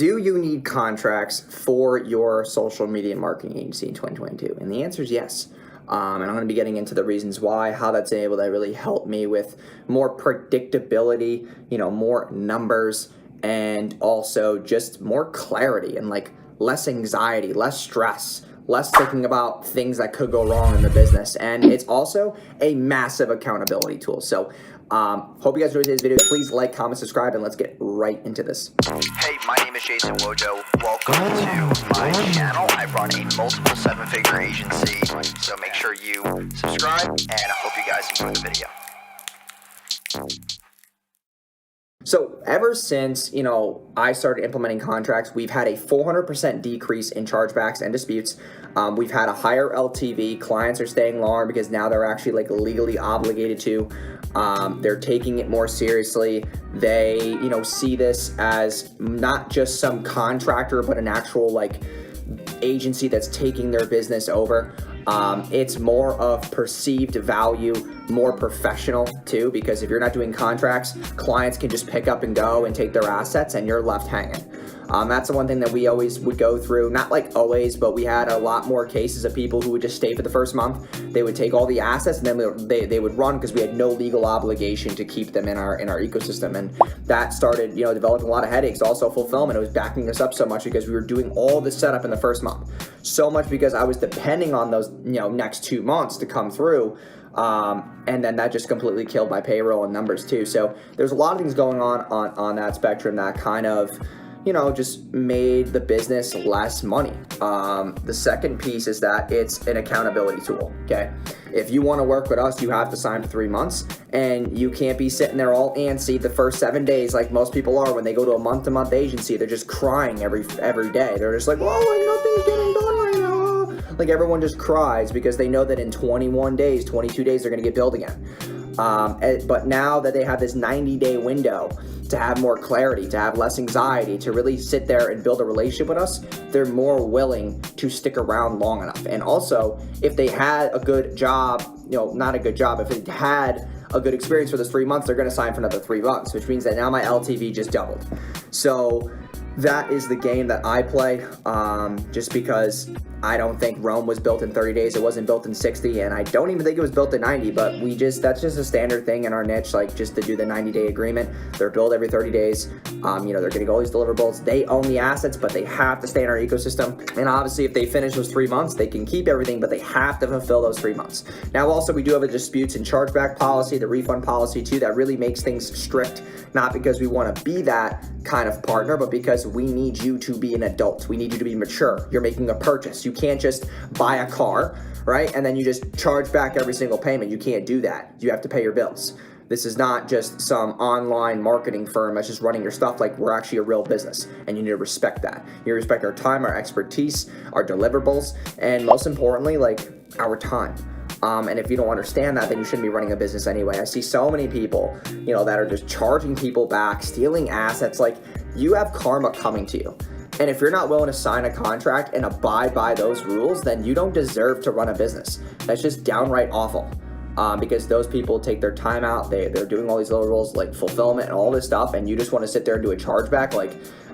Do you need contracts for your social media marketing agency in 2022? And the answer is yes. And I'm going to be getting into the reasons why, how that's able to really help me with more predictability, more numbers, and also just more clarity and like less anxiety, less stress, less thinking about things that could go wrong in the business. And it's also a massive accountability tool. So hope you guys enjoyed today's video. Please like, comment, subscribe, and let's get right into this. Hey, my name is Jason Wojo. Welcome to my channel. I run a multiple seven-figure agency, so make sure you subscribe, and I hope you guys enjoy the video. So ever since, I started implementing contracts, we've had a 400% decrease in chargebacks and disputes. We've had a higher LTV. Clients are staying longer because now they're actually like legally obligated to. They're taking it more seriously. They, see this as not just some contractor, but an actual agency that's taking their business over. It's more of perceived value, more professional too, because if you're not doing contracts, clients can just pick up and go and take their assets and you're left hanging. That's the one thing that we always would go through, not like always, but we had a lot more cases of people who would just stay for the first month. They would take all the assets and then they would run because we had no legal obligation to keep them in our ecosystem. And that started, developing a lot of headaches. Also fulfillment, it was backing us up so much because we were doing all the setup in the first month. So much because I was depending on those, next 2 months to come through. And then that just completely killed my payroll and numbers too. So there's a lot of things going on that spectrum that kind of, just made the business less money. The second piece is that it's an accountability tool, okay? If you want to work with us, you have to sign for 3 months, and you can't be sitting there all antsy the first 7 days like most people are when they go to a month-to-month agency. They're just crying every day. They're just like, nothing's getting done right now. Like everyone just cries because they know that in 21 days, 22 days, they're going to get billed again. But now that they have this 90-day window to have more clarity, to have less anxiety, to really sit there and build a relationship with us, they're more willing to stick around long enough. And also, if they had a good job, not a good job, if they had a good experience for those 3 months, they're going to sign for another 3 months, which means that now my LTV just doubled. So that is the game that I play, just because I don't think Rome was built in 30 days. It wasn't built in 60, and I don't even think it was built in 90, but that's just a standard thing in our niche, just to do the 90-day agreement. They're billed every 30 days. They're getting all these deliverables. They own the assets, but they have to stay in our ecosystem. And obviously, if they finish those 3 months, they can keep everything, but they have to fulfill those 3 months. Now, also, we do have a disputes and chargeback policy, the refund policy too, that really makes things strict, not because we want to be that kind of partner, but because we need you to be an adult. We need you to be mature. You're making a purchase. You can't just buy a car, right? And then you just charge back every single payment. You can't do that. You have to pay your bills. This is not just some online marketing firm that's just running your stuff. We're actually a real business, and you need to respect that. You need to respect our time, our expertise, our deliverables, and most importantly, our time. And if you don't understand that, then you shouldn't be running a business anyway. I see so many people, that are just charging people back, stealing assets. You have karma coming to you. And if you're not willing to sign a contract and abide by those rules, then you don't deserve to run a business. That's just downright awful. Because those people take their time out, they're doing all these little rules like fulfillment and all this stuff, and you just want to sit there and do a chargeback.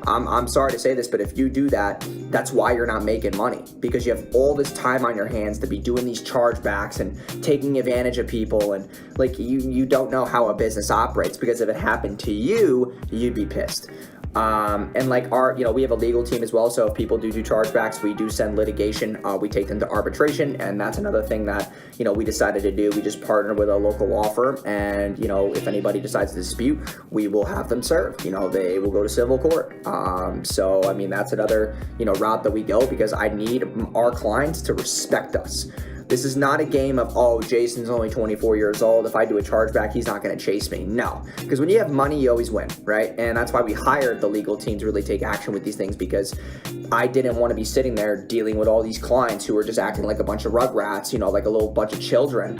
I'm sorry to say this, but if you do that, that's why you're not making money, because you have all this time on your hands to be doing these chargebacks and taking advantage of people, and you don't know how a business operates, because if it happened to you, you'd be pissed. And we have a legal team as well. So if people do chargebacks, we do send litigation. We take them to arbitration, and that's another thing that, we decided to do. We just partner with a local law firm, and, if anybody decides to dispute, we will have them served. They will go to civil court. That's another, route that we go, because I need our clients to respect us. This is not a game of, Jason's only 24 years old. If I do a chargeback, he's not going to chase me. No, because when you have money, you always win, right? And that's why we hired the legal team to really take action with these things, because I didn't want to be sitting there dealing with all these clients who were just acting like a bunch of rugrats, like a little bunch of children.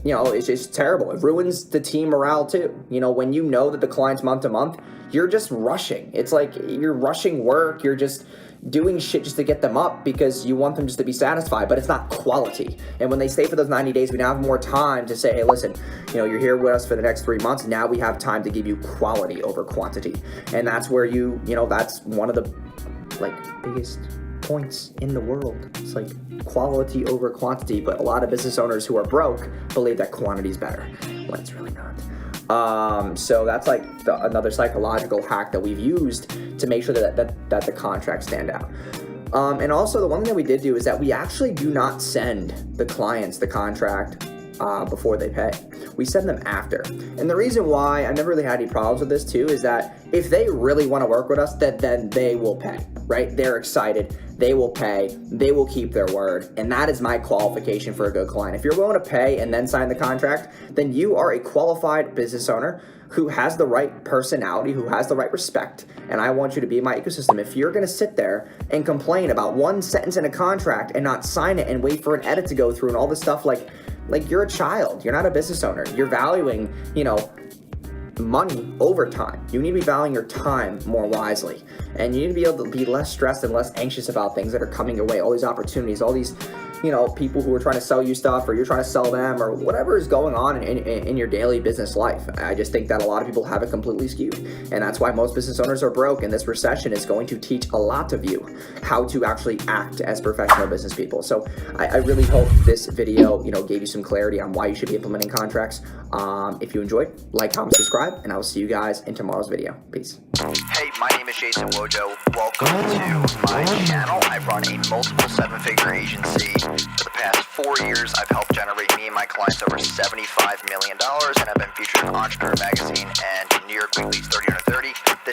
It's just terrible. It ruins the team morale too. When you know that the client's month to month, you're just rushing. It's like you're rushing work. You're just, doing shit just to get them up because you want them just to be satisfied, but it's not quality. And when they stay for those 90 days, we now have more time to say, hey, listen, you're here with us for the next 3 months. Now we have time to give you quality over quantity. And that's where that's one of the biggest points in the world. It's like quality over quantity, but a lot of business owners who are broke believe that quantity is better when it's really not. So that's another psychological hack that we've used to make sure that the contracts stand out. And also the one thing that we did do is that we actually do not send the clients the contract before they pay. We send them after. And the reason why I never really had any problems with this too is that if they really want to work with us, then they will pay, right? They're excited. They will pay. They will keep their word. And that is my qualification for a good client. If you're willing to pay and then sign the contract, then you are a qualified business owner who has the right personality, who has the right respect, and I want you to be in my ecosystem. If you're gonna sit there and complain about one sentence in a contract and not sign it and wait for an edit to go through and all this stuff, like you're a child. You're not a business owner. You're valuing, money over time. You need to be valuing your time more wisely. And you need to be able to be less stressed and less anxious about things that are coming your way, all these opportunities, all these people who are trying to sell you stuff, or you're trying to sell them, or whatever is going on in your daily business life. I just think that a lot of people have it completely skewed. And that's why most business owners are broke. And this recession is going to teach a lot of you how to actually act as professional business people. So I really hope this video, gave you some clarity on why you should be implementing contracts. If you enjoyed, like, comment, subscribe, and I will see you guys in tomorrow's video. Peace. Hey, my name is Jason Wojo. Welcome to my channel. I run a multiple seven-figure agency. For the past 4 years, I've helped generate me and my clients over $75 million, and I've been featured in Entrepreneur Magazine and New York Weekly's 30 Under 30.